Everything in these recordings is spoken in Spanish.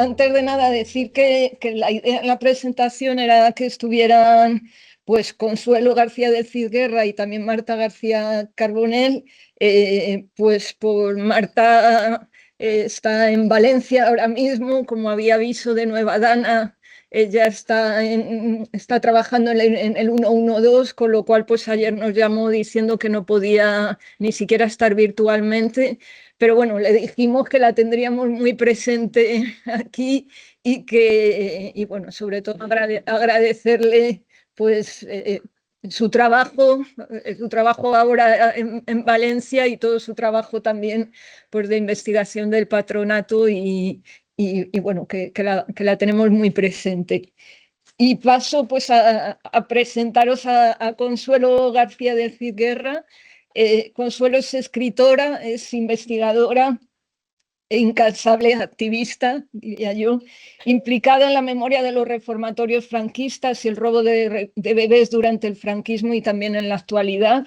antes de nada decir que la idea en la presentación era que estuvieran pues Consuelo García del Cid Guerra y también Marta García Carbonell. Pues por Marta está en Valencia ahora mismo, como había aviso de Nueva Dana. Ella está trabajando en el 112, con lo cual pues ayer nos llamó diciendo que no podía ni siquiera estar virtualmente, pero bueno, le dijimos que la tendríamos muy presente aquí y bueno, sobre todo agradecerle pues su trabajo ahora en Valencia y todo su trabajo también pues de investigación del patronato y bueno, que la tenemos muy presente. Y paso pues a presentaros a Consuelo García del Cid Guerra. Consuelo es escritora, es investigadora e incansable activista, diría yo, implicada en la memoria de los reformatorios franquistas y el robo de bebés durante el franquismo y también en la actualidad.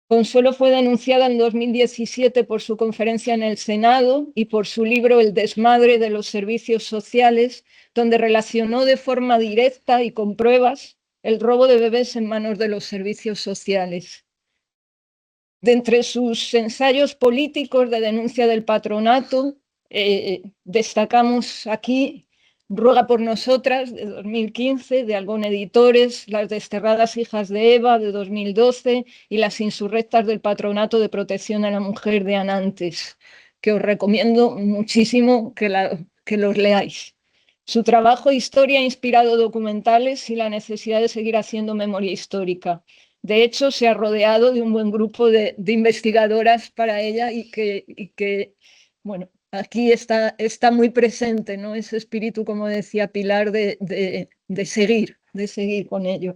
Consuelo fue denunciada en 2017 por su conferencia en el Senado y por su libro El desmadre de los servicios sociales, donde relacionó de forma directa y con pruebas el robo de bebés en manos de los servicios sociales. De entre sus ensayos políticos de denuncia del patronato, destacamos aquí Ruega por nosotras, de 2015, de Algón Editores, Las desterradas hijas de Eva, de 2012, y Las insurrectas del patronato de protección a la mujer, de Anantes, que os recomiendo muchísimo que los leáis. Su trabajo Historia ha inspirado documentales y la necesidad de seguir haciendo memoria histórica. De hecho, se ha rodeado de un buen grupo de investigadoras para ella y que bueno, aquí está muy presente, ¿no? Ese espíritu, como decía Pilar, de seguir con ello.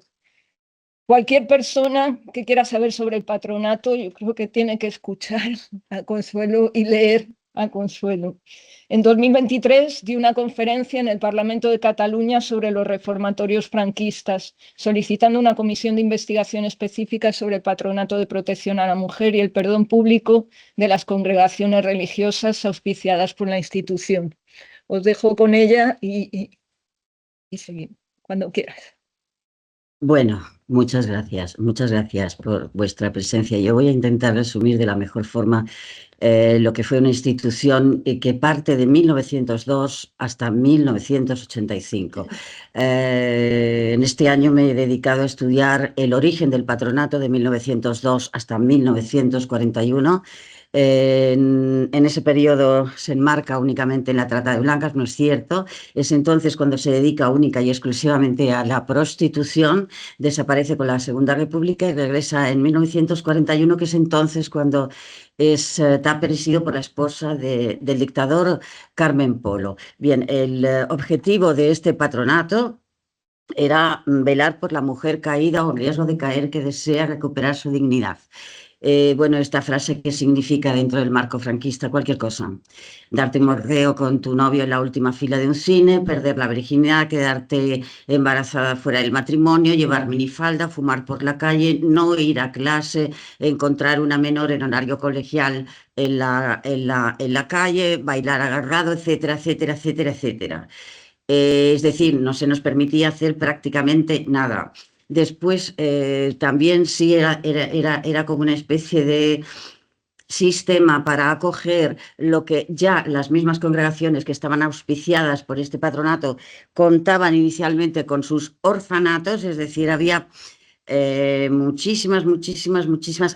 Cualquier persona que quiera saber sobre el patronato, yo creo que tiene que escuchar a Consuelo y leer a Consuelo. En 2023 dio una conferencia en el Parlamento de Cataluña sobre los reformatorios franquistas, solicitando una comisión de investigación específica sobre el patronato de protección a la mujer y el perdón público de las congregaciones religiosas auspiciadas por la institución. Os dejo con ella y seguimos cuando quieras. Bueno, muchas gracias por vuestra presencia. Yo voy a intentar resumir de la mejor forma lo que fue una institución que parte de 1902 hasta 1985. En este año me he dedicado a estudiar el origen del patronato de 1902 hasta 1941. En ese periodo se enmarca únicamente en la trata de blancas, no es cierto. Es entonces cuando se dedica única y exclusivamente a la prostitución, desaparece con la Segunda República y regresa en 1941, que es entonces cuando está presidido por la esposa del dictador Carmen Polo. Bien, el objetivo de este patronato era velar por la mujer caída o en riesgo de caer que desea recuperar su dignidad. Bueno, esta frase, ¿qué significa dentro del marco franquista? Cualquier cosa. Darte un mordeo con tu novio en la última fila de un cine, perder la virginidad, quedarte embarazada fuera del matrimonio, llevar minifalda, fumar por la calle, no ir a clase, encontrar una menor en horario colegial en la calle, bailar agarrado, etcétera, etcétera, etcétera, etcétera. Es decir, no se nos permitía hacer prácticamente nada. Después también sí era como una especie de sistema para acoger lo que ya las mismas congregaciones que estaban auspiciadas por este patronato contaban inicialmente con sus orfanatos, es decir, había muchísimas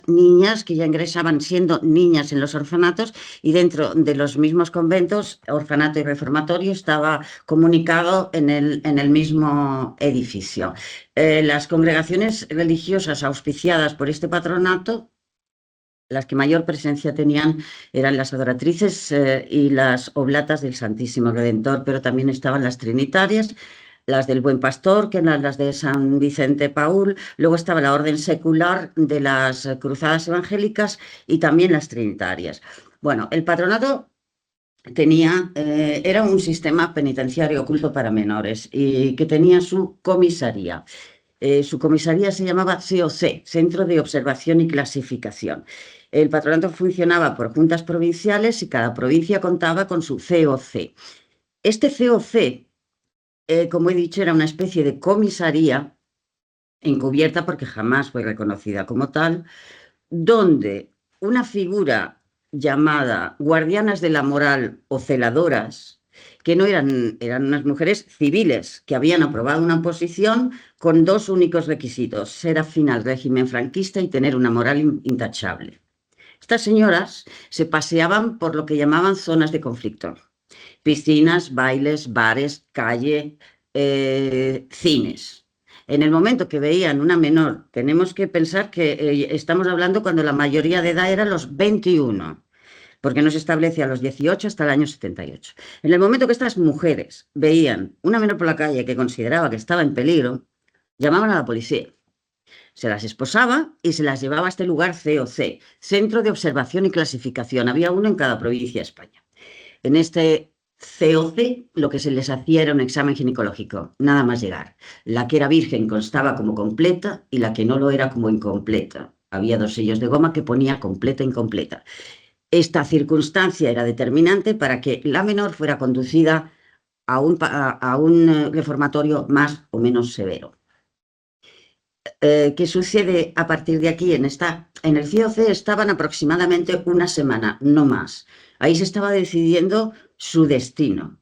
niñas que ya ingresaban siendo niñas en los orfanatos, y dentro de los mismos conventos, orfanato y reformatorio, estaba comunicado en el mismo edificio. Las congregaciones religiosas auspiciadas por este patronato, las que mayor presencia tenían eran las adoratrices y las oblatas del Santísimo Redentor, pero también estaban las trinitarias, las del Buen Pastor, que eran las de San Vicente Paúl. Luego estaba la orden secular de las cruzadas evangélicas y también las trinitarias. Bueno, el patronato era un sistema penitenciario oculto para menores y que tenía su comisaría. Su comisaría se llamaba COC, Centro de Observación y Clasificación. El patronato funcionaba por juntas provinciales y cada provincia contaba con su COC. Este COC, como he dicho, era una especie de comisaría encubierta porque jamás fue reconocida como tal, donde una figura llamada guardianas de la moral o celadoras, que no eran unas mujeres civiles que habían aprobado una oposición con dos únicos requisitos: ser afín al régimen franquista y tener una moral intachable. Estas señoras se paseaban por lo que llamaban zonas de conflicto: piscinas, bailes, bares, calle, cines. En el momento que veían una menor, tenemos que pensar que estamos hablando cuando la mayoría de edad era los 21, porque no se establece a los 18 hasta el año 78. En el momento que estas mujeres veían una menor por la calle que consideraba que estaba en peligro, llamaban a la policía. Se las esposaba y se las llevaba a este lugar COC, Centro de Observación y Clasificación. Había uno en cada provincia de España. En este COC lo que se les hacía era un examen ginecológico, nada más llegar. La que era virgen constaba como completa y la que no lo era como incompleta. Había 2 sellos de goma que ponía completa e incompleta. Esta circunstancia era determinante para que la menor fuera conducida a un reformatorio más o menos severo. ¿Qué sucede a partir de aquí? En el COC estaban aproximadamente una semana, no más. Ahí se estaba decidiendo su destino.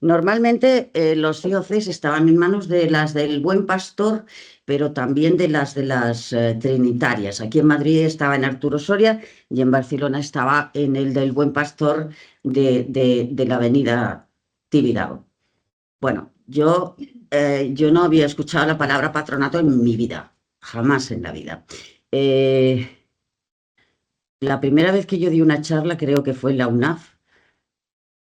Normalmente los COCs estaban en manos de las del Buen Pastor, pero también de las trinitarias. Aquí en Madrid estaba en Arturo Soria y en Barcelona estaba en el del Buen Pastor de la avenida Tibidabo. Bueno, yo no había escuchado la palabra patronato en mi vida, jamás en la vida. La primera vez que yo di una charla creo que fue en la UNAF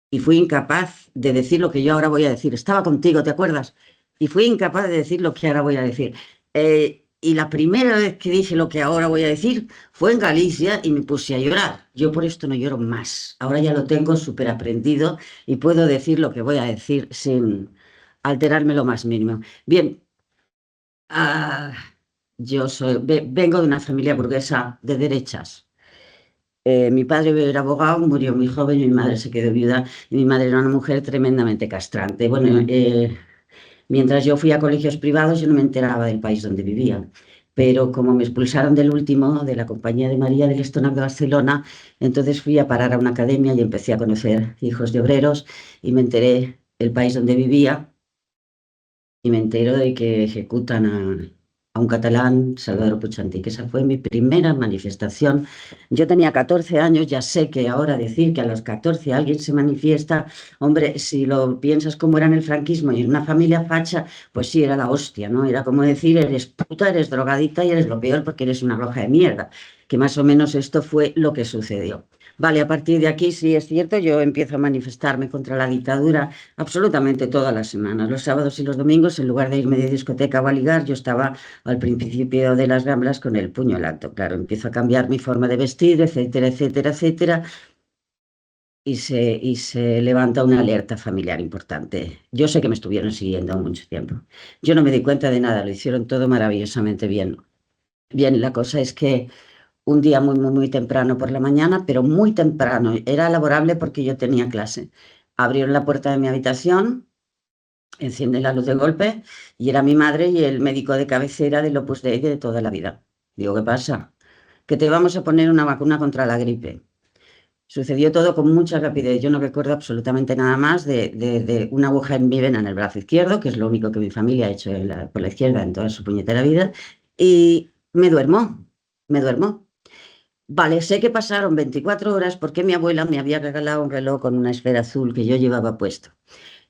y fui incapaz de decir lo que yo ahora voy a decir. Estaba contigo, ¿te acuerdas? Y fui incapaz de decir lo que ahora voy a decir. Y la primera vez que dije lo que ahora voy a decir fue en Galicia y me puse a llorar. Yo por esto no lloro más. Ahora ya lo tengo súper aprendido y puedo decir lo que voy a decir sin alterarme lo más mínimo. Bien, ah, vengo de una familia burguesa de derechas. Mi padre era abogado, murió muy joven y mi madre se quedó viuda y mi madre era una mujer tremendamente castrante. Bueno, mientras yo fui a colegios privados yo no me enteraba del país donde vivía, pero como me expulsaron del último, de la Compañía de María del Estómago de Barcelona, entonces fui a parar a una academia y empecé a conocer hijos de obreros y me enteré del país donde vivía y me entero de que ejecutan a un catalán, Salvador Puig. Que esa fue mi primera manifestación. Yo tenía 14 años, ya sé que ahora decir que a los 14 alguien se manifiesta, hombre, si lo piensas como era en el franquismo y en una familia facha, pues sí, era la hostia, ¿no? Era como decir, eres puta, eres drogadicta y eres lo peor porque eres una roja de mierda, que más o menos esto fue lo que sucedió. Vale, a partir de aquí sí es cierto, yo empiezo a manifestarme contra la dictadura absolutamente todas las semanas. Los sábados y los domingos, en lugar de irme de discoteca o a ligar, yo estaba al principio de las Ramblas con el puño al alto. Claro, empiezo a cambiar mi forma de vestir, etcétera, etcétera, etcétera, y se levanta una alerta familiar importante. Yo sé que me estuvieron siguiendo mucho tiempo. Yo no me di cuenta de nada, lo hicieron todo maravillosamente bien. Bien, la cosa es que un día muy, muy, muy temprano por la mañana, pero muy temprano, era laborable porque yo tenía clase. Abrieron la puerta de mi habitación, enciende la luz de golpe y era mi madre y el médico de cabecera del Opus Dei de toda la vida. Digo, ¿qué pasa? Que te vamos a poner una vacuna contra la gripe. Sucedió todo con mucha rapidez. Yo no recuerdo absolutamente nada más de una aguja en mi vena en el brazo izquierdo, que es lo único que mi familia ha hecho por la izquierda en toda su puñetera vida, y me duermo. Vale, sé que pasaron 24 horas porque mi abuela me había regalado un reloj con una esfera azul que yo llevaba puesto.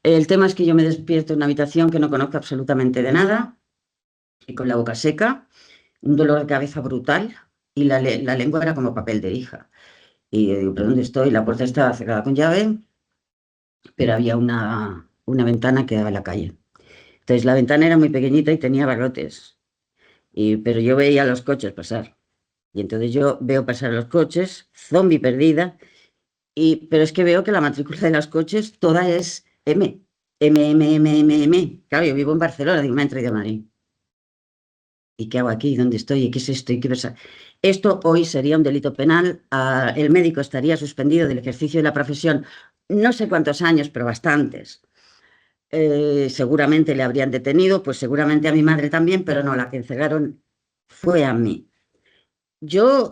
El tema es que yo me despierto en una habitación que no conozco absolutamente de nada, y con la boca seca, un dolor de cabeza brutal, y la lengua era como papel de hija. Y yo digo, ¿pero dónde estoy? La puerta estaba cerrada con llave, pero había una ventana que daba a la calle. Entonces la ventana era muy pequeñita y tenía barrotes, pero yo veía los coches pasar. Y entonces yo veo pasar los coches, zombie perdida, pero es que veo que la matrícula de los coches toda es M. M, M, M, M, M. Claro, yo vivo en Barcelona, digo, me he traído a Madrid. ¿Y qué hago aquí? ¿Dónde estoy? ¿Y qué es esto? ¿Y qué pasa? Esto hoy sería un delito penal. El médico estaría suspendido del ejercicio de la profesión no sé cuántos años, pero bastantes. Seguramente le habrían detenido, pues seguramente a mi madre también, pero no, la que encerraron fue a mí. Yo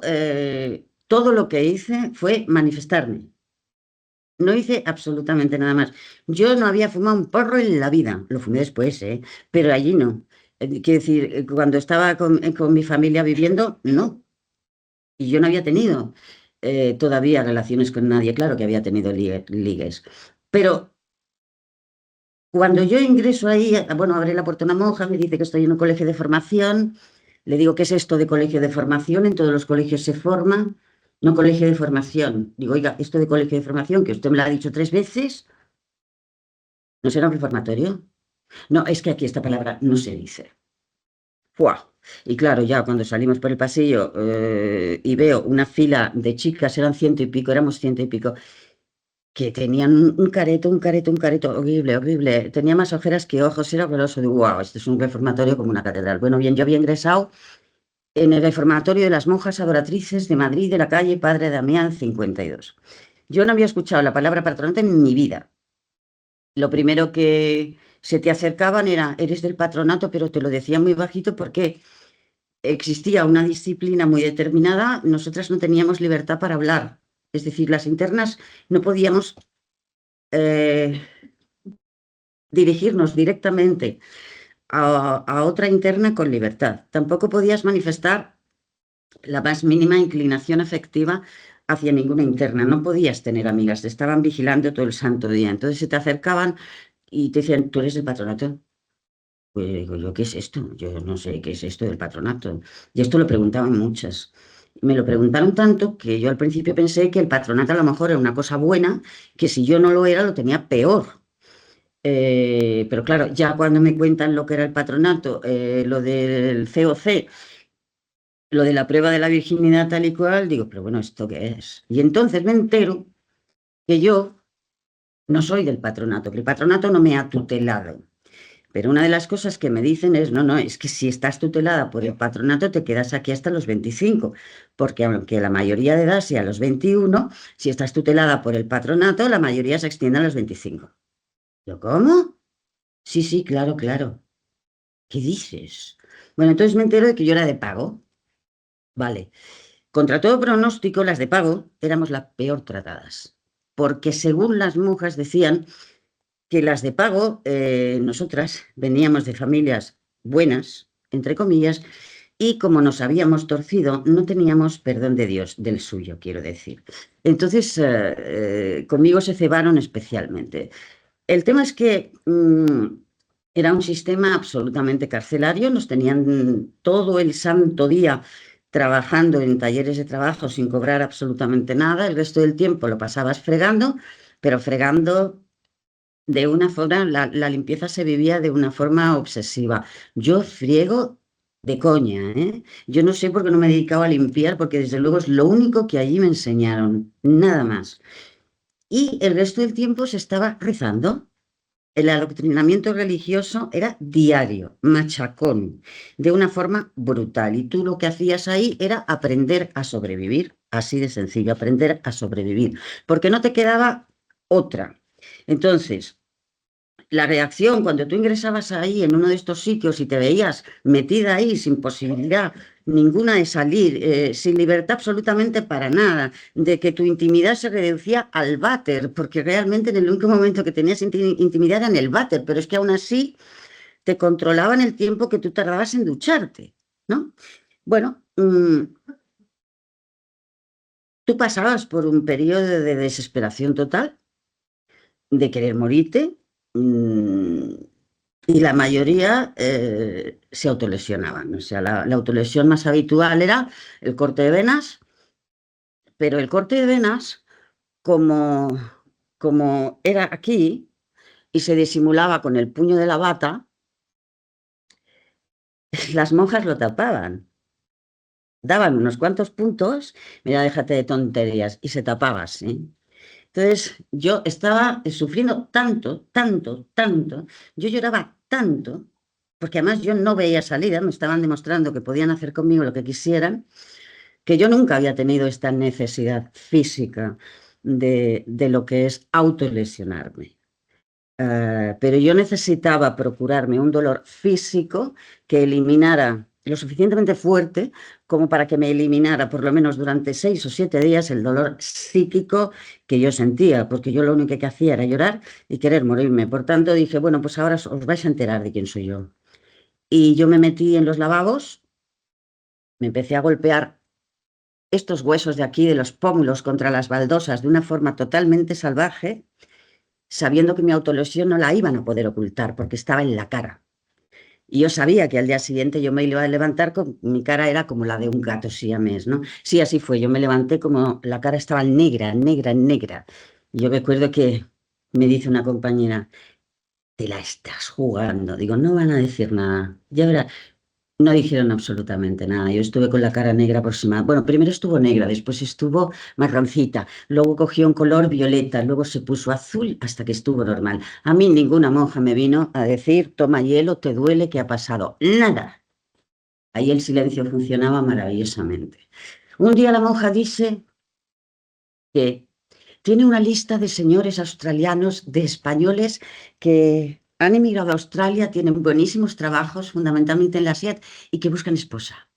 todo lo que hice fue manifestarme. No hice absolutamente nada más. Yo no había fumado un porro en la vida. Lo fumé después, ¿eh? Pero allí no. Quiero decir, cuando estaba con mi familia viviendo, no. Y yo no había tenido todavía relaciones con nadie. Claro que había tenido ligues. Pero cuando yo ingreso ahí, bueno, abre la puerta una monja, me dice que estoy en un colegio de formación. Le digo, ¿qué es esto de colegio de formación? En todos los colegios se forma. No colegio de formación. Digo, oiga, esto de colegio de formación, que usted me lo ha dicho 3 veces, ¿no será un reformatorio? No, es que aquí esta palabra no se dice. ¡Fua! Y claro, ya cuando salimos por el pasillo y veo una fila de chicas, eran ciento y pico, éramos ciento y pico, que tenían un careto horrible, horrible. Tenía más ojeras que ojos, era horroroso. Digo, wow, esto es un reformatorio como una catedral. Bueno, bien, yo había ingresado en el reformatorio de las monjas adoratrices de Madrid, de la calle Padre Damián 52. Yo no había escuchado la palabra patronato en mi vida. Lo primero que se te acercaban era, eres del patronato, pero te lo decía muy bajito porque existía una disciplina muy determinada, nosotras no teníamos libertad para hablar. Es decir, las internas no podíamos eh, dirigirnos directamente a otra interna con libertad. Tampoco podías manifestar la más mínima inclinación afectiva hacia ninguna interna. No podías tener amigas, te estaban vigilando todo el santo día. Entonces se te acercaban y te decían, ¿tú eres del patronato? Pues digo yo, ¿qué es esto? Yo no sé qué es esto del patronato. Y esto lo preguntaban muchas. Me lo preguntaron tanto que yo al principio pensé que el patronato a lo mejor era una cosa buena, que si yo no lo era, lo tenía peor. Pero claro, ya cuando me cuentan lo que era el patronato, lo del COC, lo de la prueba de la virginidad tal y cual, digo, pero bueno, ¿esto qué es? Y entonces me entero que yo no soy del patronato, que el patronato no me ha tutelado. Pero una de las cosas que me dicen es, no, no, es que si estás tutelada por el patronato te quedas aquí hasta los 25, porque aunque la mayoría de edad sea a los 21, si estás tutelada por el patronato, la mayoría se extiende a los 25. ¿Yo cómo? Sí, sí, claro, claro. ¿Qué dices? Bueno, entonces me entero de que yo era de pago. Vale. Contra todo pronóstico, las de pago éramos las peor tratadas, porque según las monjas decían que las de pago, nosotras veníamos de familias buenas, entre comillas, y como nos habíamos torcido, no teníamos perdón de Dios, del suyo, quiero decir. Entonces, conmigo se cebaron especialmente. El tema es que era un sistema absolutamente carcelario, nos tenían todo el santo día trabajando en talleres de trabajo sin cobrar absolutamente nada, el resto del tiempo lo pasabas fregando, pero fregando de una forma, la limpieza se vivía de una forma obsesiva. Yo friego de coña, ¿eh? Yo no sé por qué no me he dedicado a limpiar, porque desde luego es lo único que allí me enseñaron, nada más. Y el resto del tiempo se estaba rezando. El adoctrinamiento religioso era diario, machacón, de una forma brutal. Y tú lo que hacías ahí era aprender a sobrevivir, así de sencillo, aprender a sobrevivir, porque no te quedaba otra. Entonces, la reacción cuando tú ingresabas ahí en uno de estos sitios y te veías metida ahí sin posibilidad ninguna de salir, sin libertad absolutamente para nada, de que tu intimidad se reducía al váter, porque realmente en el único momento que tenías intimidad era en el váter, pero es que aún así te controlaban el tiempo que tú tardabas en ducharte, ¿no? Bueno, tú pasabas por un periodo de desesperación total, de querer morirte. mm, Y la mayoría se autolesionaban. O sea, la autolesión más habitual era el corte de venas, pero el corte de venas, como, como era aquí y se disimulaba con el puño de la bata, las monjas lo tapaban. Daban unos cuantos puntos, mira, déjate de tonterías, y se tapaba así. Entonces, yo estaba sufriendo tanto, tanto, tanto, yo lloraba tanto, porque además yo no veía salida, me estaban demostrando que podían hacer conmigo lo que quisieran, que yo nunca había tenido esta necesidad física. de lo que es autolesionarme. Pero yo necesitaba procurarme un dolor físico que eliminara lo suficientemente fuerte como para que me eliminara por lo menos durante 6 o 7 días el dolor psíquico que yo sentía, porque yo lo único que hacía era llorar y querer morirme. Por tanto dije, bueno, pues ahora os vais a enterar de quién soy yo. Y yo me metí en los lavabos, me empecé a golpear estos huesos de aquí, de los pómulos, contra las baldosas de una forma totalmente salvaje, sabiendo que mi autolesión no la iban a poder ocultar porque estaba en la cara. Y yo sabía que al día siguiente yo me iba a levantar con mi cara era como la de un gato siamés, ¿no? Sí, así fue. Yo me levanté como la cara estaba negra, negra, negra. Y yo recuerdo que me dice una compañera, te la estás jugando. Digo, no van a decir nada. Ya verás. No dijeron absolutamente nada. Yo estuve con la cara negra aproximadamente. Bueno, primero estuvo negra, después estuvo marroncita, luego cogió un color violeta, luego se puso azul hasta que estuvo normal. A mí ninguna monja me vino a decir, toma hielo, te duele, ¿qué ha pasado? Nada. Ahí el silencio funcionaba maravillosamente. Un día la monja dice que tiene una lista de señores australianos, de españoles que han emigrado a Australia, tienen buenísimos trabajos, fundamentalmente en la SIAT, y que buscan esposa.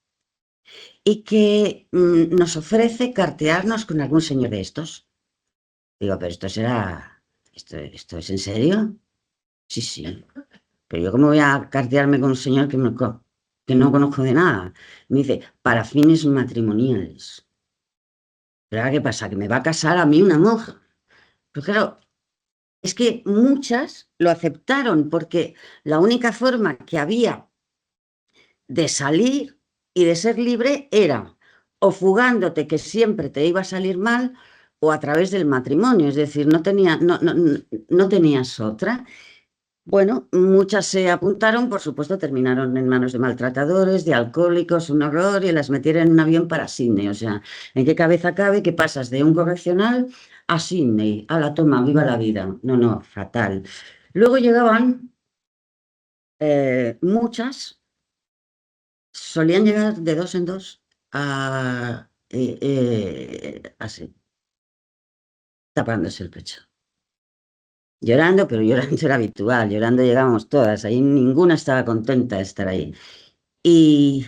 Y que nos ofrece cartearnos con algún señor de estos. Digo, pero esto será, ¿esto es en serio? Sí, sí. Pero yo cómo voy a cartearme con un señor que no conozco de nada. Me dice, para fines matrimoniales. ¿Pero ahora qué pasa? ¿Que me va a casar a mí una monja? Pues claro, es que muchas lo aceptaron porque la única forma que había de salir y de ser libre era o fugándote, que siempre te iba a salir mal, o a través del matrimonio, es decir, no tenías otra. Bueno, muchas se apuntaron, por supuesto, terminaron en manos de maltratadores, de alcohólicos, un horror, y las metieron en un avión para Sydney. O sea, ¿en qué cabeza cabe que pasas de un correccional a Sydney? A la toma, viva la vida. No, no, fatal. Luego llegaban muchas, solían llegar de dos en dos así, tapándose el pecho. Llorando, pero llorando era habitual, llorando llegábamos todas, ahí ninguna estaba contenta de estar ahí. Y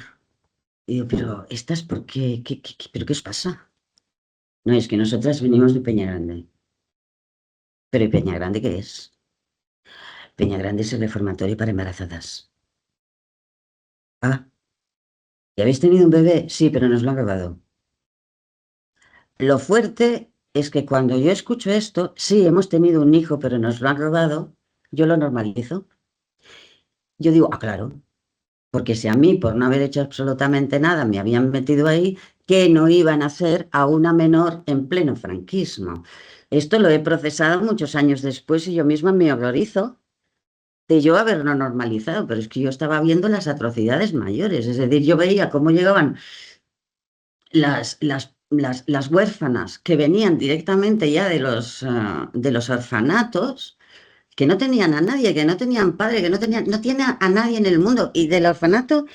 digo, pero ¿estas por qué? ¿Pero qué os pasa? No, es que nosotras venimos de Peña Grande. ¿Pero ¿y Peña Grande qué es? Peña Grande es el reformatorio para embarazadas. Ah, ¿y habéis tenido un bebé? Sí, pero nos lo han robado. Lo fuerte es que cuando yo escucho esto, sí, hemos tenido un hijo, pero nos lo han robado, yo lo normalizo. Yo digo, ah, claro, porque si a mí, por no haber hecho absolutamente nada, me habían metido ahí, ¿qué no iban a hacer a una menor en pleno franquismo? Esto lo he procesado muchos años después y yo misma me horrorizo de yo haberlo normalizado, pero es que yo estaba viendo las atrocidades mayores, es decir, yo veía cómo llegaban las huérfanas que venían directamente ya de los orfanatos, que no tenían a nadie, que no tenían padre, que no tienen a nadie en el mundo, y del orfanato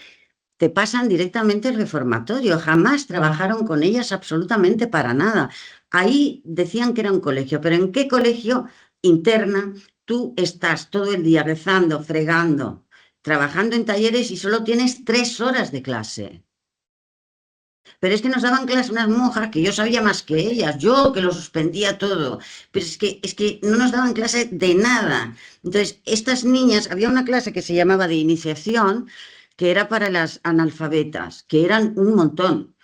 te pasan directamente al reformatorio, jamás trabajaron con ellas absolutamente para nada. Ahí decían que era un colegio, pero ¿en qué colegio interna tú estás todo el día rezando, fregando, trabajando en talleres y solo tienes 3 horas de clase? Pero es que nos daban clase unas monjas que yo sabía más que ellas, yo que lo suspendía todo, pero es que no nos daban clase de nada. Entonces, estas niñas, había una clase que se llamaba de iniciación, que era para las analfabetas, que eran un montón.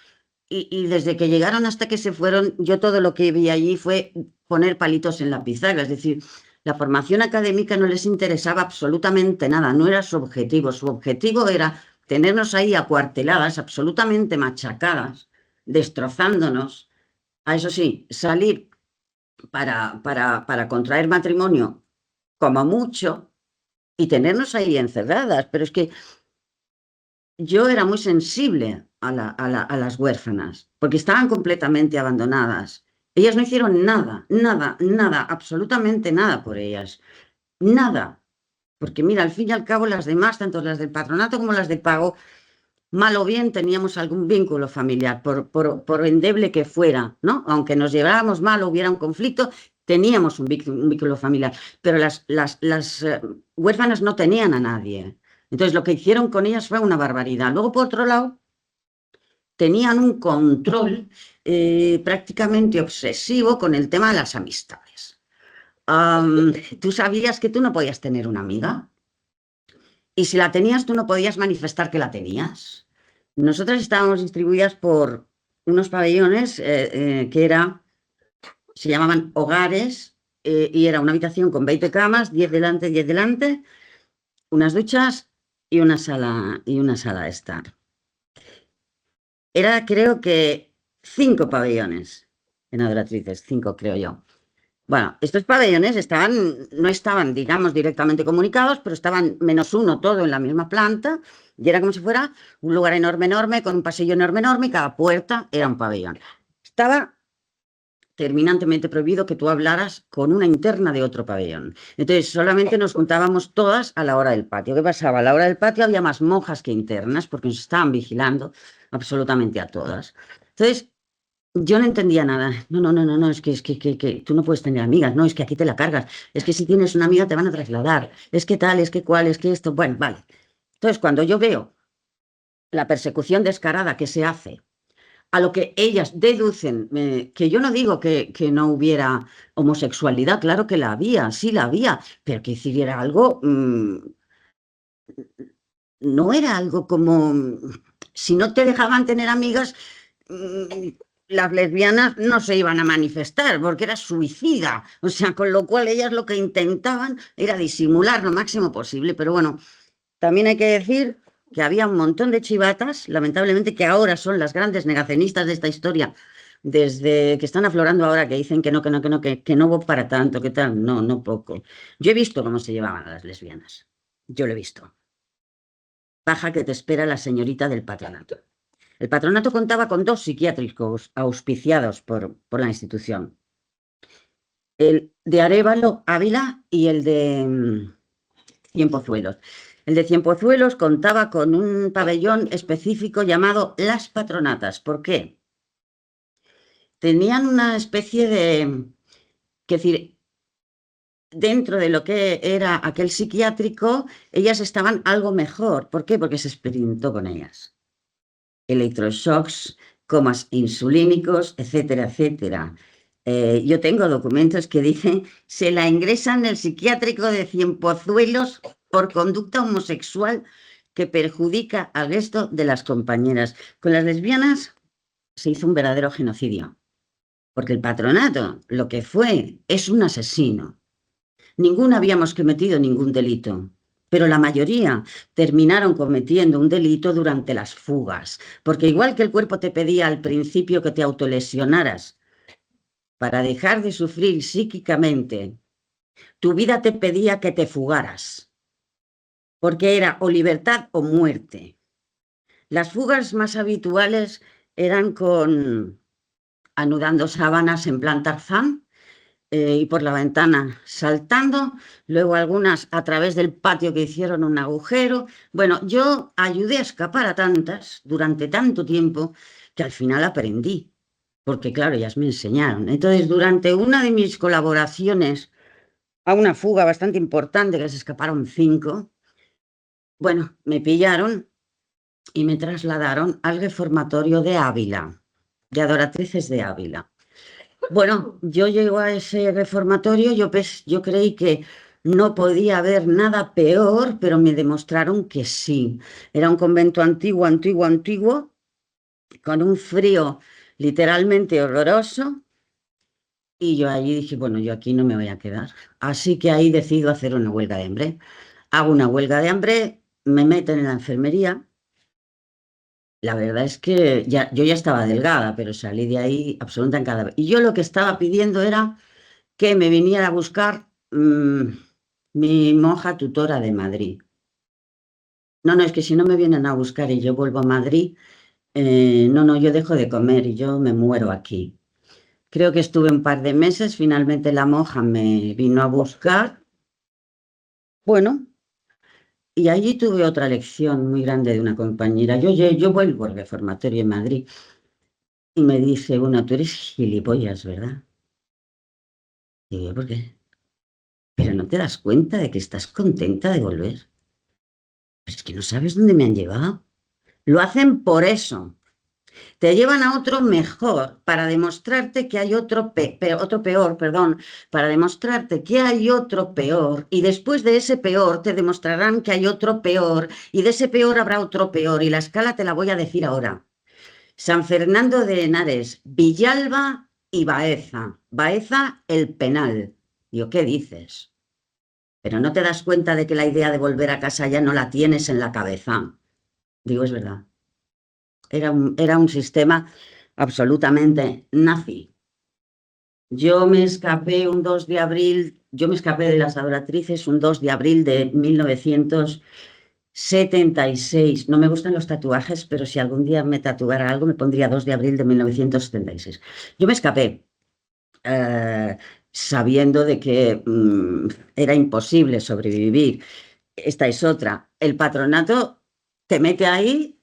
Y desde que llegaron hasta que se fueron, yo todo lo que vi allí fue poner palitos en la pizarra, es decir, la formación académica no les interesaba absolutamente nada, no era su objetivo era tenernos ahí acuarteladas, absolutamente machacadas, destrozándonos, a eso sí, salir para contraer matrimonio como mucho y tenernos ahí encerradas, pero es que yo era muy sensible a las huérfanas, porque estaban completamente abandonadas. Ellas no hicieron nada, nada, nada, absolutamente nada por ellas. Nada. Porque mira, al fin y al cabo las demás, tanto las del patronato como las de pago, mal o bien teníamos algún vínculo familiar, por endeble que fuera, ¿no? Aunque nos lleváramos mal o hubiera un conflicto, teníamos un vínculo familiar, pero las huérfanas no tenían a nadie. Entonces, lo que hicieron con ellas fue una barbaridad. Luego, por otro lado, tenían un control prácticamente obsesivo con el tema de las amistades. ¿Tú sabías que tú no podías tener una amiga? Y si la tenías, tú no podías manifestar que la tenías. Nosotras estábamos distribuidas por unos pabellones se llamaban hogares, y era una habitación con 20 camas, 10 delante, 10 delante, unas duchas y una sala de estar. Era, creo que, 5 pabellones en Adoratrices, 5 creo yo. Bueno, estos pabellones no estaban, digamos, directamente comunicados, pero estaban -1 todo en la misma planta, y era como si fuera un lugar enorme, enorme, con un pasillo enorme, enorme, y cada puerta era un pabellón. Estaba terminantemente prohibido que tú hablaras con una interna de otro pabellón. Entonces, solamente nos juntábamos todas a la hora del patio. ¿Qué pasaba? A la hora del patio había más monjas que internas, porque nos estaban vigilando absolutamente a todas. Entonces, yo no entendía nada. No, es que tú no puedes tener amigas, no, es que aquí te la cargas, es que si tienes una amiga te van a trasladar, es que tal, es que cual, es que esto, bueno, vale. Entonces, cuando yo veo la persecución descarada que se hace a lo que ellas deducen, que yo no digo que no hubiera homosexualidad, claro que la había, sí la había, pero que hiciera algo, no era algo como, si no te dejaban tener amigas, las lesbianas no se iban a manifestar porque era suicida, o sea, con lo cual ellas lo que intentaban era disimular lo máximo posible, pero bueno, también hay que decir que había un montón de chivatas, lamentablemente, que ahora son las grandes negacionistas de esta historia, desde que están aflorando ahora, que dicen que no hubo para tanto, que tal, no, no poco. Yo he visto cómo se llevaban a las lesbianas, yo lo he visto. Baja que te espera la señorita del patronato. El patronato contaba con 2 psiquiátricos auspiciados por la institución. El de Arévalo Ávila y el de Cienpozuelos. El de Cienpozuelos contaba con un pabellón específico llamado Las Patronatas. ¿Por qué? Tenían una especie de, que decir, dentro de lo que era aquel psiquiátrico, ellas estaban algo mejor. ¿Por qué? Porque se experimentó con ellas. Electroshocks, comas insulínicos, etcétera, etcétera. Yo tengo documentos que dicen se la ingresan en el psiquiátrico de Cienpozuelos por conducta homosexual que perjudica al resto de las compañeras. Con las lesbianas se hizo un verdadero genocidio, porque el patronato lo que fue es un asesino. Ninguna habíamos cometido ningún delito, pero la mayoría terminaron cometiendo un delito durante las fugas, porque igual que el cuerpo te pedía al principio que te autolesionaras para dejar de sufrir psíquicamente, tu vida te pedía que te fugaras, porque era o libertad o muerte. Las fugas más habituales eran anudando sábanas en plan Tarzán, y por la ventana saltando, luego algunas a través del patio que hicieron un agujero. Bueno, yo ayudé a escapar a tantas durante tanto tiempo que al final aprendí, porque claro, ellas me enseñaron. Entonces, durante una de mis colaboraciones a una fuga bastante importante, que se escaparon 5, bueno, me pillaron y me trasladaron al reformatorio de Ávila, de Adoratrices de Ávila. Bueno, yo llego a ese reformatorio, yo creí que no podía haber nada peor, pero me demostraron que sí. Era un convento antiguo, antiguo, antiguo, con un frío literalmente horroroso, y yo allí dije, bueno, yo aquí no me voy a quedar. Así que ahí decido hacer una huelga de hambre. Hago una huelga de hambre, me meten en la enfermería. La verdad es que yo ya estaba delgada, pero salí de ahí absoluta en cada... Y yo lo que estaba pidiendo era que me viniera a buscar mi monja tutora de Madrid. No, es que si no me vienen a buscar y yo vuelvo a Madrid, no, yo dejo de comer y yo me muero aquí. Creo que estuve un par de meses, finalmente la monja me vino a buscar. Bueno, Y allí tuve otra lección muy grande de una compañera. Yo vuelvo al reformatorio en Madrid y me dice una, tú eres gilipollas, ¿verdad? Digo, ¿por qué? Pero no te das cuenta de que estás contenta de volver. Pero es que no sabes dónde me han llevado. Lo hacen por eso. Te llevan a otro mejor para demostrarte que hay otro peor, perdón, para demostrarte que hay otro peor y después de ese peor te demostrarán que hay otro peor y de ese peor habrá otro peor y la escala te la voy a decir ahora. San Fernando de Henares, Villalba y Baeza. Baeza, el Penal. Digo, ¿qué dices? Pero no te das cuenta de que la idea de volver a casa ya no la tienes en la cabeza. Digo, es verdad. Era un sistema absolutamente nazi. Yo me escapé un 2 de abril, yo me escapé de las adoratrices un 2 de abril de 1976. No me gustan los tatuajes, pero si algún día me tatuara algo, me pondría 2 de abril de 1976. Yo me escapé sabiendo de que era imposible sobrevivir. Esta es otra. El patronato te mete ahí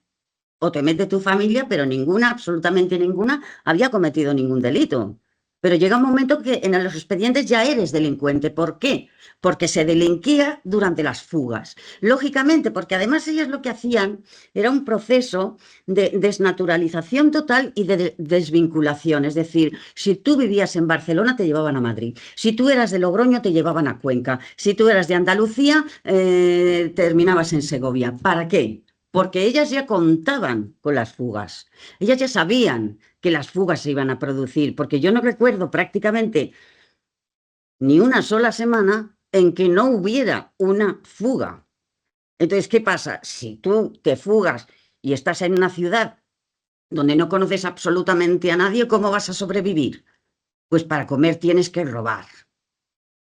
o te mete tu familia, pero ninguna, absolutamente ninguna, había cometido ningún delito. Pero llega un momento que en los expedientes ya eres delincuente. ¿Por qué? Porque se delinquía durante las fugas. Lógicamente, porque además ellas lo que hacían era un proceso de desnaturalización total y de desvinculación. Es decir, si tú vivías en Barcelona, te llevaban a Madrid. Si tú eras de Logroño, te llevaban a Cuenca. Si tú eras de Andalucía, terminabas en Segovia. ¿Para qué? Porque ellas ya contaban con las fugas. Ellas ya sabían que las fugas se iban a producir, porque yo no recuerdo prácticamente ni una sola semana en que no hubiera una fuga. Entonces, ¿qué pasa? Si tú te fugas y estás en una ciudad donde no conoces absolutamente a nadie, ¿cómo vas a sobrevivir? Pues para comer tienes que robar.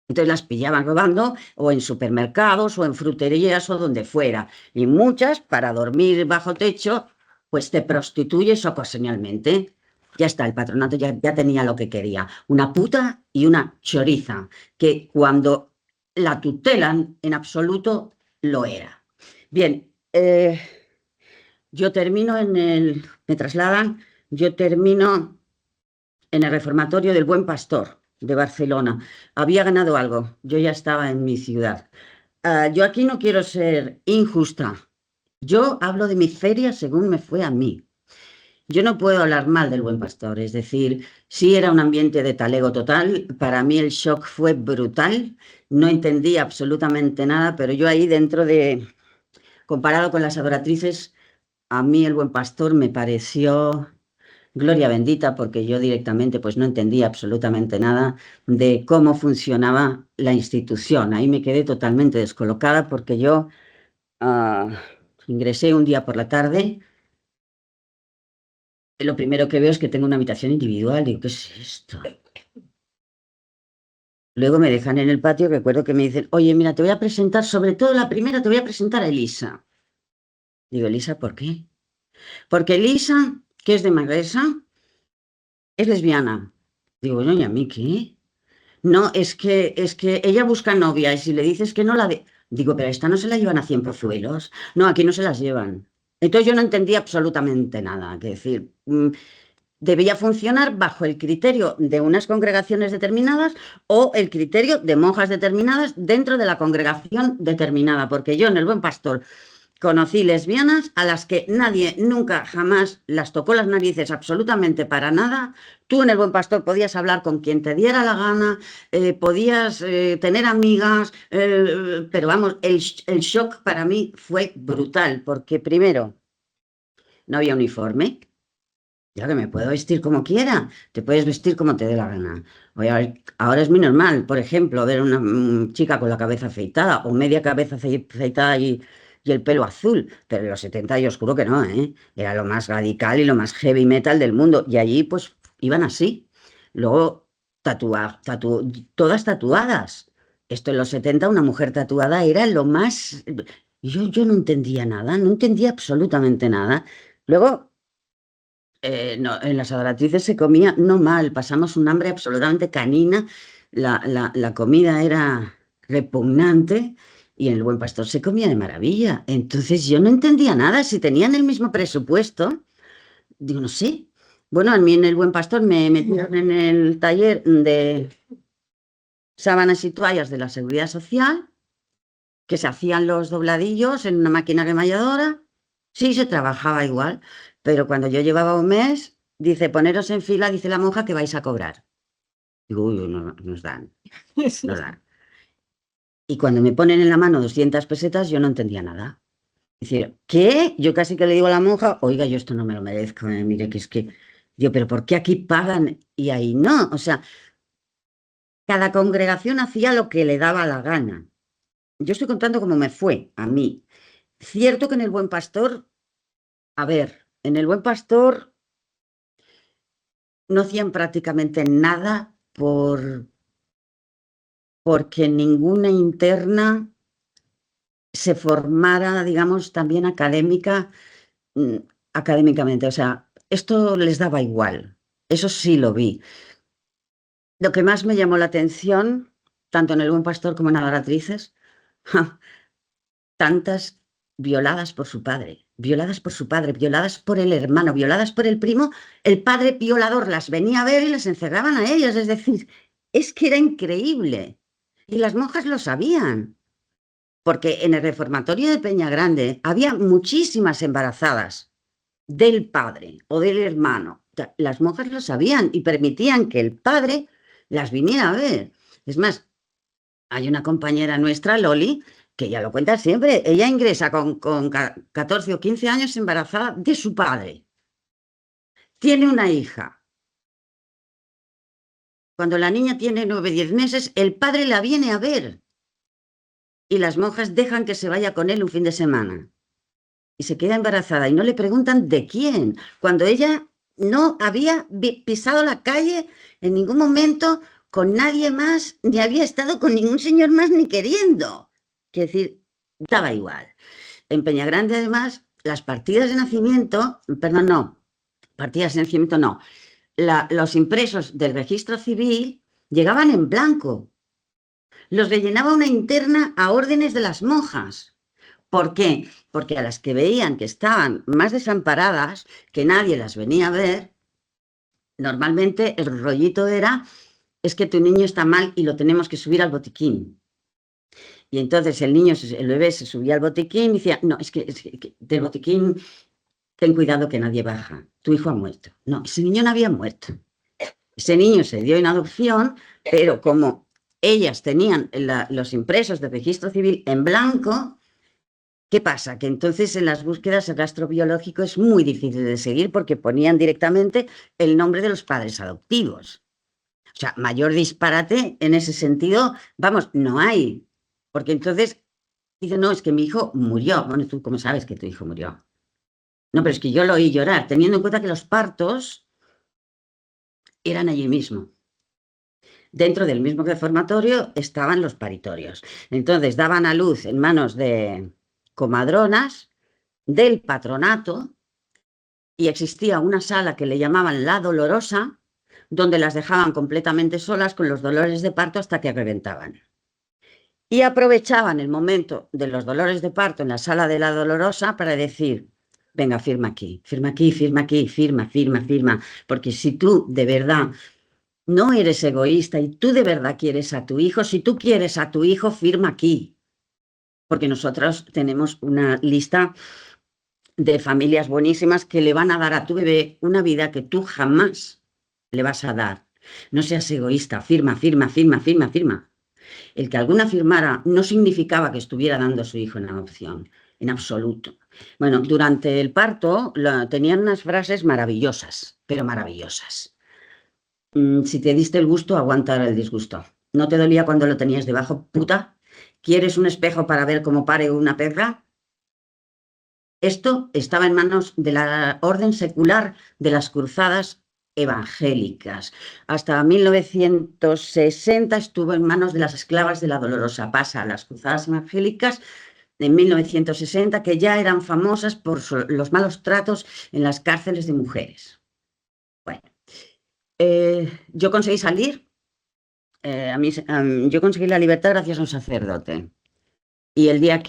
Entonces las pillaban robando o en supermercados o en fruterías o donde fuera. Y muchas, para dormir bajo techo, pues te prostituyes ocasionalmente. Ya está, el patronato ya tenía lo que quería. Una puta y una choriza, que cuando la tutelan, en absoluto lo era. Bien, yo termino me trasladan, yo termino en el reformatorio del Buen Pastor de Barcelona. Había ganado algo, yo ya estaba en mi ciudad. Yo aquí no quiero ser injusta. Yo hablo de mi feria según me fue a mí. Yo no puedo hablar mal del Buen Pastor, es decir, sí era un ambiente de talego total. Para mí el shock fue brutal. No entendí absolutamente nada, pero yo ahí comparado con las adoratrices, a mí el Buen Pastor me pareció gloria bendita, porque yo directamente pues no entendía absolutamente nada de cómo funcionaba la institución. Ahí me quedé totalmente descolocada porque yo ingresé un día por la tarde. Lo primero que veo es que tengo una habitación individual. Digo, ¿qué es esto? Luego me dejan en el patio, recuerdo que me dicen, oye, mira, te voy a presentar, sobre todo la primera, te voy a presentar a Elisa. Digo, ¿Elisa por qué? Porque Elisa, que es de Manresa, es lesbiana. Digo, bueno, ¿y a mí qué? No, es que ella busca novia y si le dices que no la de... Digo, pero esta no se la llevan a 100 pozuelos. No, aquí no se las llevan. Entonces yo no entendía absolutamente nada. Que decir, debía funcionar bajo el criterio de unas congregaciones determinadas o el criterio de monjas determinadas dentro de la congregación determinada. Porque yo en el Buen Pastor conocí lesbianas a las que nadie nunca jamás las tocó las narices absolutamente para nada. Tú en el Buen Pastor podías hablar con quien te diera la gana, podías tener amigas, pero vamos, el shock para mí fue brutal, porque primero, no había uniforme. Ya que me puedo vestir como quiera, te puedes vestir como te dé la gana. Oye, ahora es muy normal, por ejemplo, ver una chica con la cabeza afeitada o media cabeza afeitada y el pelo azul, pero en los 70 yo os juro que no, ¿eh? Era lo más radical y lo más heavy metal del mundo. Y allí pues iban así. Luego, todas tatuadas. Esto en los 70 una mujer tatuada era lo más... Yo no entendía nada, no entendía absolutamente nada. Luego... no, en las adoratrices se comía no mal, pasamos un hambre absolutamente canina, la comida era repugnante y en el Buen Pastor se comía de maravilla. Entonces yo no entendía nada, si tenían el mismo presupuesto, digo, no sé. Bueno, a mí en el Buen Pastor me metieron en el taller de sábanas y toallas de la Seguridad Social, que se hacían los dobladillos en una máquina remalladora. Sí, se trabajaba igual, pero cuando yo llevaba un mes, dice, poneros en fila, dice la monja que vais a cobrar. Digo, uy, no, nos dan, nos dan. Y cuando me ponen en la mano 200 pesetas, yo no entendía nada. Es decir, ¿qué? Yo casi que le digo a la monja, oiga, yo esto no me lo merezco, mire que es que... Yo, pero ¿por qué aquí pagan y ahí no? O sea, cada congregación hacía lo que le daba la gana. Yo estoy contando cómo me fue a mí. Cierto que en el Buen Pastor, a ver, en el Buen Pastor no hacían prácticamente nada porque ninguna interna se formara, digamos, también mm, académicamente. O sea, esto les daba igual. Eso sí lo vi. Lo que más me llamó la atención, tanto en el Buen Pastor como en Adoratrices, tantas violadas por su padre, violadas por su padre, violadas por el hermano, violadas por el primo, el padre violador las venía a ver y les encerraban a ellos. Es decir, es que era increíble. Y las monjas lo sabían, porque en el reformatorio de Peña Grande había muchísimas embarazadas del padre o del hermano. Las monjas lo sabían y permitían que el padre las viniera a ver. Es más, hay una compañera nuestra, Loli, que ya lo cuenta siempre. Ella ingresa con 14 o 15 años embarazada de su padre. Tiene una hija. Cuando la niña tiene 9 o 10 meses, el padre la viene a ver y las monjas dejan que se vaya con él un fin de semana. Y se queda embarazada y no le preguntan de quién, cuando ella no había pisado la calle en ningún momento con nadie más, ni había estado con ningún señor más, ni queriendo. Quiere decir, daba igual. En Peñagrande, además, las partidas de nacimiento, perdón, no, partidas de nacimiento no, los impresos del registro civil llegaban en blanco. Los rellenaba una interna a órdenes de las monjas. ¿Por qué? Porque a las que veían que estaban más desamparadas, que nadie las venía a ver, normalmente el rollito era, es que tu niño está mal y lo tenemos que subir al botiquín. Y entonces el bebé se subía al botiquín y decía, no, es que del botiquín ten cuidado que nadie baja, tu hijo ha muerto. No, ese niño no había muerto. Ese niño se dio en adopción, pero como ellas tenían los impresos de registro civil en blanco, ¿qué pasa? Que entonces en las búsquedas el rastro biológico es muy difícil de seguir porque ponían directamente el nombre de los padres adoptivos. O sea, mayor disparate en ese sentido, vamos, no hay. Porque entonces dicen, no, es que mi hijo murió. Bueno, ¿tú cómo sabes que tu hijo murió? No, pero es que yo lo oí llorar, teniendo en cuenta que los partos eran allí mismo. Dentro del mismo reformatorio estaban los paritorios. Entonces daban a luz en manos de comadronas del patronato y existía una sala que le llamaban la dolorosa, donde las dejaban completamente solas con los dolores de parto hasta que reventaban. Y aprovechaban el momento de los dolores de parto en la sala de la dolorosa para decir, venga, firma aquí, firma aquí, firma aquí, firma, firma, firma, porque si tú de verdad no eres egoísta y tú de verdad quieres a tu hijo, si tú quieres a tu hijo, firma aquí, porque nosotros tenemos una lista de familias buenísimas que le van a dar a tu bebé una vida que tú jamás le vas a dar. No seas egoísta, firma, firma, firma, firma, firma. El que alguna firmara no significaba que estuviera dando a su hijo en adopción, en absoluto. Bueno, durante el parto tenían unas frases maravillosas, pero maravillosas. Si te diste el gusto, aguantar el disgusto. ¿No te dolía cuando lo tenías debajo, puta? ¿Quieres un espejo para ver cómo pare una perra? Esto estaba en manos de la orden secular de las cruzadas evangélicas. Hasta 1960 estuvo en manos de las esclavas de la Dolorosa. Pasa a las cruzadas evangélicas en 1960, que ya eran famosas por los malos tratos en las cárceles de mujeres. Bueno, yo conseguí salir, yo conseguí la libertad gracias a un sacerdote. Y el día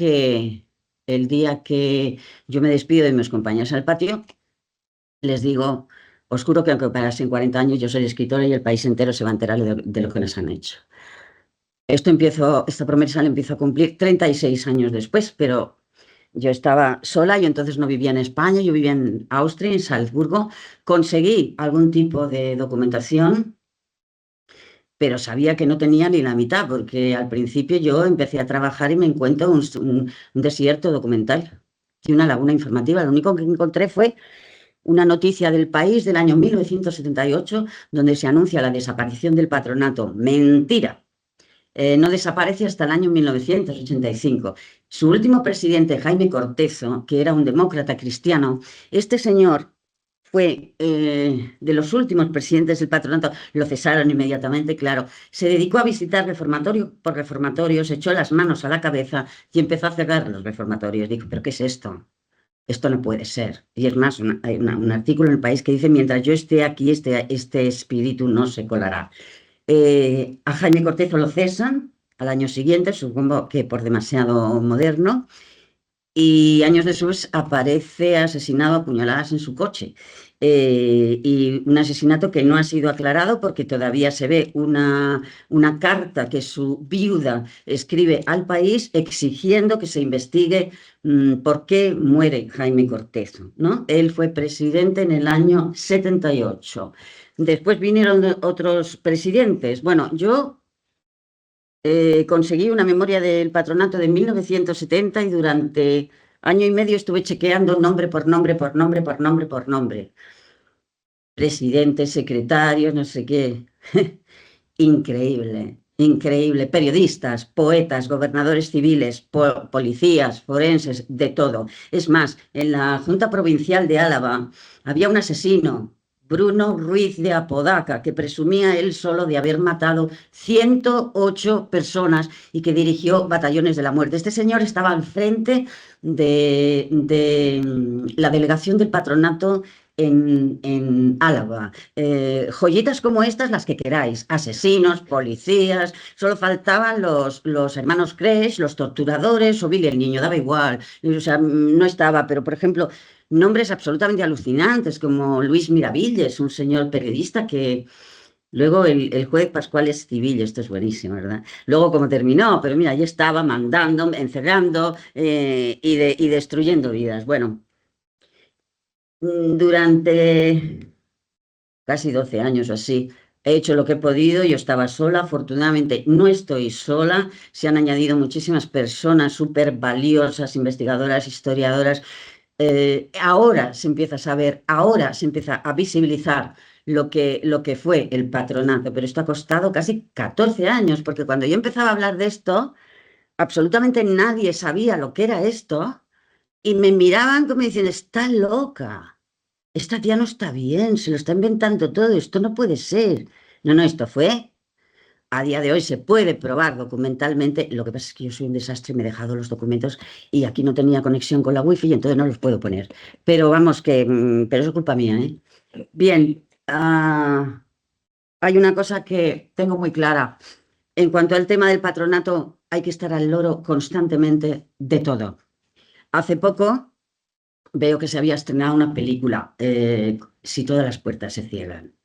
que yo me despido de mis compañeros en el patio, les digo, os juro que aunque pasen 40 años, yo soy escritora y el país entero se va a enterar de lo que nos han hecho. Esta promesa la empiezo a cumplir 36 años después, pero yo estaba sola, yo entonces no vivía en España, yo vivía en Austria, en Salzburgo. Conseguí algún tipo de documentación, pero sabía que no tenía ni la mitad, porque al principio yo empecé a trabajar y me encuentro un desierto documental y una laguna informativa. Lo único que encontré fue una noticia del País del año 1978, donde se anuncia la desaparición del patronato. Mentira. No desaparece hasta el año 1985. Su último presidente, Jaime Cortezo, que era un demócrata cristiano, este señor fue de los últimos presidentes del patronato, lo cesaron inmediatamente, claro, se dedicó a visitar reformatorio por reformatorio, se echó las manos a la cabeza y empezó a cerrar los reformatorios. Dijo, ¿pero qué es esto? Esto no puede ser. Y es más, hay un artículo en El País que dice, mientras yo esté aquí, este espíritu no se colará. A Jaime Cortezo lo cesan al año siguiente, supongo que por demasiado moderno, y años después aparece asesinado a puñaladas en su coche. Y un asesinato que no ha sido aclarado porque todavía se ve una carta que su viuda escribe al país exigiendo que se investigue por qué muere Jaime Cortezo, ¿no? Él fue presidente en el año 78. Después vinieron otros presidentes. Bueno, yo conseguí una memoria del patronato de 1970 y durante año y medio estuve chequeando nombre por nombre, por nombre, por nombre, por nombre. Presidentes, secretarios, no sé qué. Increíble, increíble. Periodistas, poetas, gobernadores civiles, policías, forenses, de todo. Es más, en la Junta Provincial de Álava había un asesino, Bruno Ruiz de Apodaca, que presumía él solo de haber matado 108 personas y que dirigió batallones de la muerte. Este señor estaba al frente de la delegación del patronato en Álava. Joyitas como estas, las que queráis, asesinos, policías, solo faltaban los hermanos Crash, los torturadores o Billy el Niño, daba igual, o sea, no estaba, pero por ejemplo, nombres absolutamente alucinantes como Luis Miravilles, un señor periodista que luego el juez Pascual es civil, esto es buenísimo, ¿verdad? Luego como terminó, pero mira, ahí estaba mandando, encerrando y destruyendo vidas. Bueno, durante casi 12 años o así. He hecho lo que he podido, yo estaba sola, afortunadamente no estoy sola, se han añadido muchísimas personas súper valiosas, investigadoras, historiadoras. Ahora se empieza a saber, ahora se empieza a visibilizar lo que fue el patronato, pero esto ha costado casi 14 años, porque cuando yo empezaba a hablar de esto, absolutamente nadie sabía lo que era esto y me miraban como diciendo, está loca. Esta tía no está bien, se lo está inventando todo, esto no puede ser. No, no, esto fue, a día de hoy se puede probar documentalmente, lo que pasa es que yo soy un desastre, me he dejado los documentos y aquí no tenía conexión con la wifi y entonces no los puedo poner. Pero vamos, pero eso es culpa mía, ¿eh? Bien, hay una cosa que tengo muy clara. En cuanto al tema del patronato, hay que estar al loro constantemente de todo. Hace poco veo que se había estrenado una película, Si todas las puertas se cierran.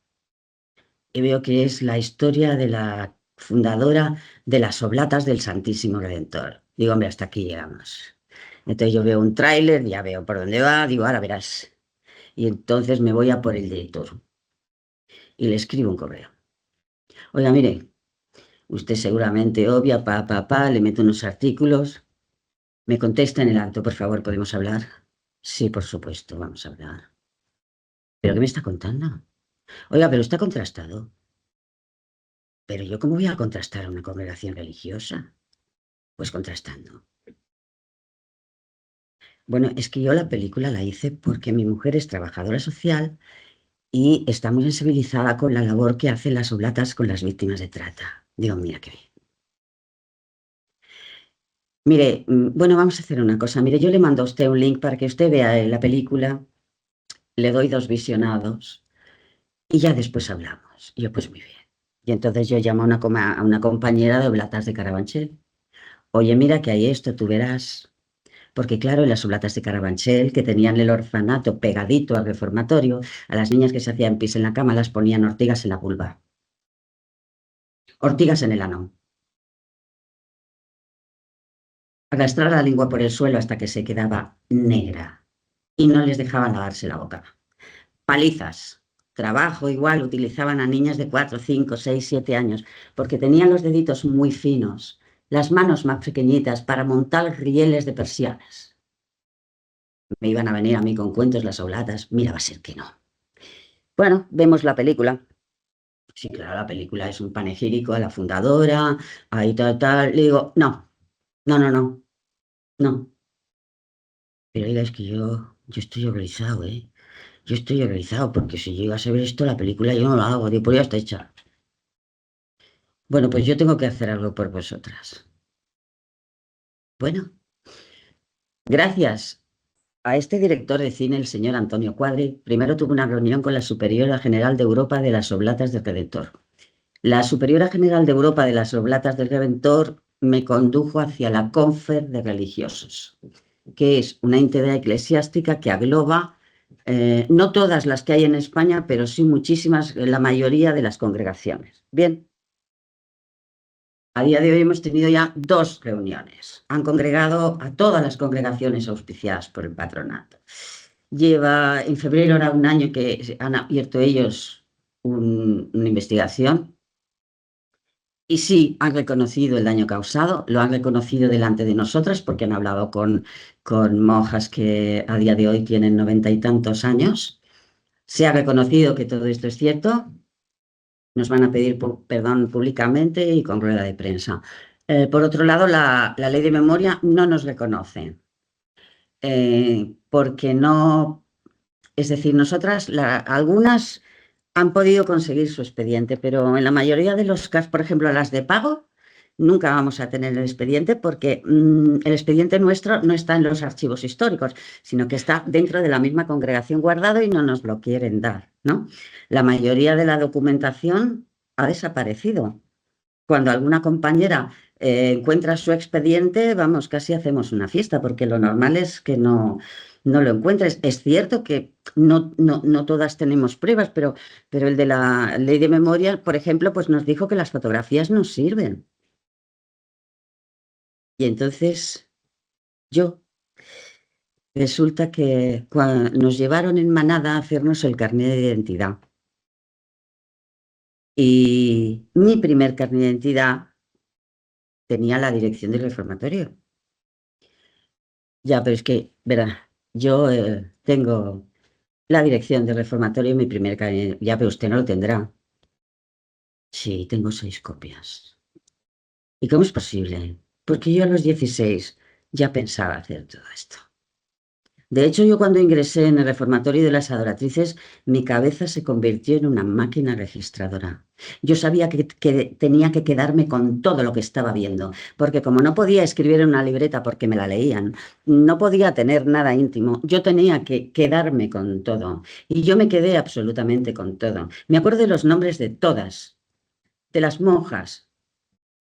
Y veo que es la historia de la fundadora de las Oblatas del Santísimo Redentor. Digo, hombre, hasta aquí llegamos. Entonces yo veo un tráiler, ya veo por dónde va, digo, ahora verás. Y entonces me voy a por el director y le escribo un correo. Oiga, mire, usted seguramente obvia, le mete unos artículos. Me contesta en el acto, por favor, ¿podemos hablar? Sí, por supuesto, vamos a hablar. ¿Pero qué me está contando? Oiga, pero está contrastado. Pero yo, ¿cómo voy a contrastar a una congregación religiosa? Pues contrastando. Bueno, es que yo la película la hice porque mi mujer es trabajadora social y está muy sensibilizada con la labor que hacen las oblatas con las víctimas de trata. Digo, mira qué bien. Mire, bueno, vamos a hacer una cosa. Mire, yo le mando a usted un link para que usted vea la película, le doy 2 visionados y ya después hablamos. Yo, pues muy bien. Y entonces yo llamo a una compañera de oblatas de Carabanchel. Oye, mira que hay esto, tú verás. Porque claro, en las oblatas de Carabanchel, que tenían el orfanato pegadito al reformatorio, a las niñas que se hacían pis en la cama las ponían ortigas en la vulva, ortigas en el ano, arrastrar la lengua por el suelo hasta que se quedaba negra y no les dejaban lavarse la boca. Palizas, trabajo igual, utilizaban a niñas de 4, 5, 6, 7 años, porque tenían los deditos muy finos, las manos más pequeñitas para montar rieles de persianas. Me iban a venir a mí con cuentos las oblatas, mira, va a ser que no. Bueno, vemos la película. Sí, claro, la película es un panegírico a la fundadora, ahí tal, tal. Le digo, no, no, no, no, no. Pero oiga, es que yo estoy horrorizado, ¿eh? Yo estoy horrorizado porque si llegas a ver esto, la película yo no la hago, digo, pues ya está hecha. Bueno, pues yo tengo que hacer algo por vosotras. Bueno, gracias a este director de cine, el señor Antonio Cuadri, primero tuve una reunión con la Superiora General de Europa de las Oblatas del Redentor. La Superiora General de Europa de las Oblatas del Redentor me condujo hacia la Confer de Religiosos, que es una entidad eclesiástica que agloba no todas las que hay en España, pero sí muchísimas, la mayoría de las congregaciones. Bien, a día de hoy hemos tenido ya 2 reuniones. Han congregado a todas las congregaciones auspiciadas por el patronato. En febrero era un año que han abierto ellos una investigación. Y sí, han reconocido el daño causado, lo han reconocido delante de nosotras porque han hablado con monjas que a día de hoy tienen 90 y tantos años. Se ha reconocido que todo esto es cierto. Nos van a pedir perdón públicamente y con rueda de prensa. Por otro lado, la ley de memoria no nos reconoce, porque no, es decir, nosotras, algunas han podido conseguir su expediente, pero en la mayoría de los casos, por ejemplo, las de pago, nunca vamos a tener el expediente porque el expediente nuestro no está en los archivos históricos, sino que está dentro de la misma congregación guardado y no nos lo quieren dar, ¿no? La mayoría de la documentación ha desaparecido. Cuando alguna compañera encuentra su expediente, vamos, casi hacemos una fiesta, porque lo normal es que no lo encuentres. Es cierto que no todas tenemos pruebas, pero el de la ley de memoria, por ejemplo, pues nos dijo que las fotografías no sirven. Y entonces yo, resulta que nos llevaron en manada a hacernos el carnet de identidad. Y mi primer carnet de identidad tenía la dirección del reformatorio. Ya, pero es que, verá, yo tengo la dirección del reformatorio en mi primer carnet. Ya, pero usted no lo tendrá. Sí, tengo 6 copias. ¿Y cómo es posible? Porque yo a los 16 ya pensaba hacer todo esto. De hecho, yo cuando ingresé en el reformatorio de las adoratrices, mi cabeza se convirtió en una máquina registradora. Yo sabía que tenía que quedarme con todo lo que estaba viendo, porque como no podía escribir en una libreta porque me la leían, no podía tener nada íntimo, yo tenía que quedarme con todo. Y yo me quedé absolutamente con todo. Me acuerdo de los nombres de todas, de las monjas.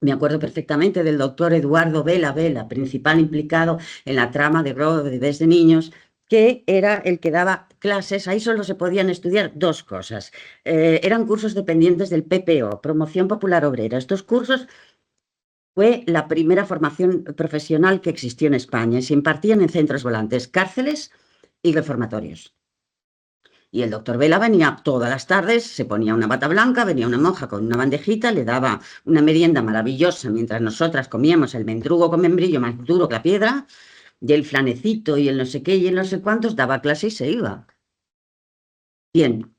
Me acuerdo perfectamente del doctor Eduardo Vela, principal implicado en la trama de robo de bebés de niños, que era el que daba clases. Ahí solo se podían estudiar 2 cosas. Eran cursos dependientes del PPO, Promoción Popular Obrera. Estos cursos fue la primera formación profesional que existió en España y se impartían en centros volantes, cárceles y reformatorios. Y el doctor Vela venía todas las tardes, se ponía una bata blanca, venía una monja con una bandejita, le daba una merienda maravillosa mientras nosotras comíamos el mendrugo con membrillo más duro que la piedra, y el flanecito y el no sé qué y el no sé cuántos, daba clase y se iba. Bien,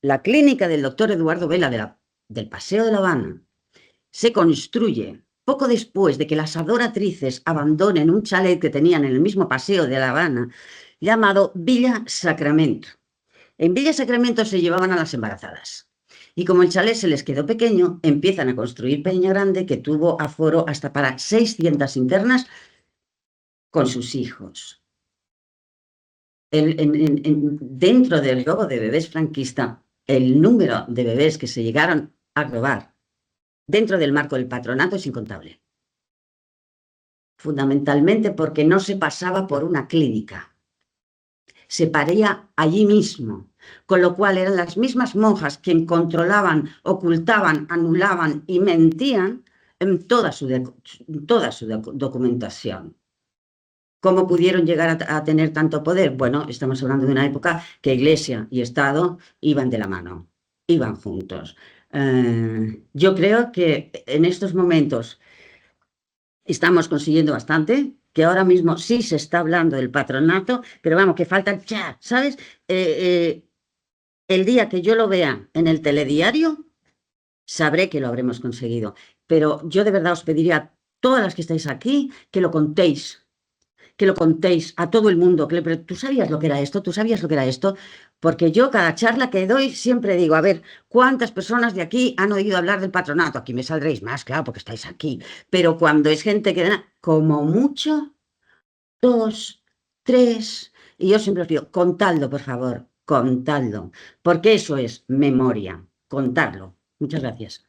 la clínica del doctor Eduardo Vela del Paseo de la Habana se construye poco después de que las adoratrices abandonen un chalet que tenían en el mismo Paseo de la Habana, llamado Villa Sacramento. En Villa Sacramento se llevaban a las embarazadas. Y como el chalet se les quedó pequeño, empiezan a construir Peña Grande, que tuvo aforo hasta para 600 internas con sus hijos. Dentro del robo de bebés franquista, el número de bebés que se llegaron a robar dentro del marco del patronato es incontable. fundamentalmente porque no se pasaba por una clínica, se paría allí mismo, con lo cual eran las mismas monjas quien controlaban, ocultaban, anulaban y mentían en toda su documentación. ¿Cómo pudieron llegar a tener tanto poder? Bueno, estamos hablando de una época que Iglesia y Estado iban de la mano, iban juntos. Yo creo que en estos momentos estamos consiguiendo bastante, que ahora mismo sí se está hablando del patronato, pero vamos, que faltan ya, ¿sabes? El día que yo lo vea en el telediario, sabré que lo habremos conseguido. Pero yo de verdad os pediría a todas las que estáis aquí que lo contéis a todo el mundo. Pero ¿tú sabías lo que era esto? ¿Tú sabías lo que era esto? Porque yo cada charla que doy siempre digo, a ver, ¿cuántas personas de aquí han oído hablar del patronato? Aquí me saldréis más, claro, porque estáis aquí. Pero cuando es gente que, como mucho, 2, 3, y yo siempre os digo, contadlo, por favor, contadlo, porque eso es memoria, contadlo. Muchas gracias.